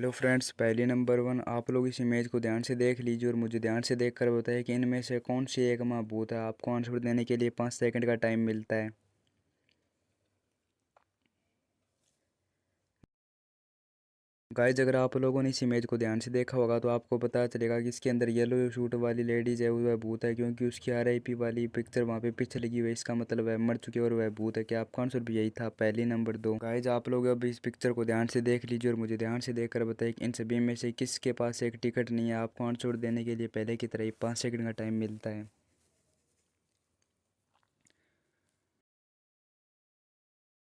Hello friends, पहली number one, आप लोग इस इमेज को ध्यान से देख लीजिए और मुझे ध्यान से देखकर बताइए कि इनमें से कौन सी एक महबूत है। आपको आंसर देने के लिए 5 सेकंड का टाइम मिलता है। गाइज, अगर आप लोगों ने इस इमेज को ध्यान से देखा होगा तो आपको पता चलेगा कि इसके अंदर येलो सूट वाली लेडीज है वह भूत है, क्योंकि उसकी आरआईपी वाली पिक्चर वहाँ पे पीछे लगी हुई है। इसका मतलब है मर चुके और वह भूत है। क्या आपका आंसर भी यही था? पहली नंबर दो, गाइज आप लोग अब इस पिक्चर को ध्यान से देख लीजिए और मुझे ध्यान से देखकर बताइए कि इन सभी में से किसके पास एक टिकट नहीं है। आपको आंसर देने के लिए पहले की तरह ही 5 सेकंड का टाइम मिलता है।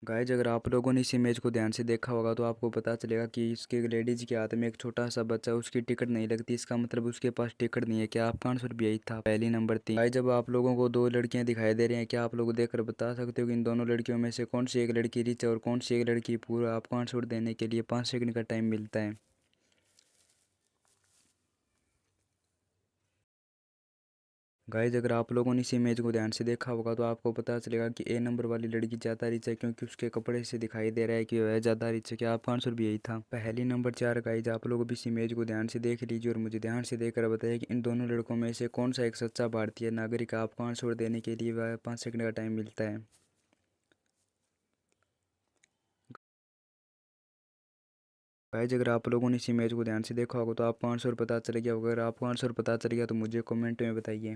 गाइज, अगर आप लोगों ने इस इमेज को ध्यान से देखा होगा तो आपको पता चलेगा कि इसके लेडीज के हाथ में एक छोटा सा बच्चा, उसकी टिकट नहीं लगती। इसका मतलब उसके पास टिकट नहीं है। क्या आपका आंसर भी यही था? पहली नंबर तीन, गाइज जब आप लोगों को दो लड़कियां दिखाई दे रही हैं, क्या आप लोग देखकर बता सकते हो कि इन दोनों लड़कियों में से कौन सी एक लड़की रिच है और कौन सी एक लड़की पूरा? आपको आंसर देने के लिए 5 सेकंड का टाइम मिलता है। गाइज, अगर आप लोगों ने इस इमेज को ध्यान से देखा होगा तो आपको पता चलेगा कि ए नंबर वाली लड़की ज़्यादा रिच है, क्योंकि उसके कपड़े से दिखाई दे रहा है कि वह ज़्यादा रिच है। क्या आपका आंसर भी यही था? पहली नंबर चार, गाइज आप लोग भी इस इमेज को ध्यान से देख लीजिए और मुझे ध्यान से देखकर बताइए कि इन दोनों लड़कों में से कौन सा एक सच्चा भारतीय नागरिक है। आपको आंसर देने के लिए वह 5 सेकंड का टाइम मिलता है। गाइज, अगर आप लोगों ने इस इमेज को ध्यान से देखा होगा तो आपको आंसर पता चल गया होगा। अगर आपको आंसर पता चल गया तो मुझे कमेंट में बताइए।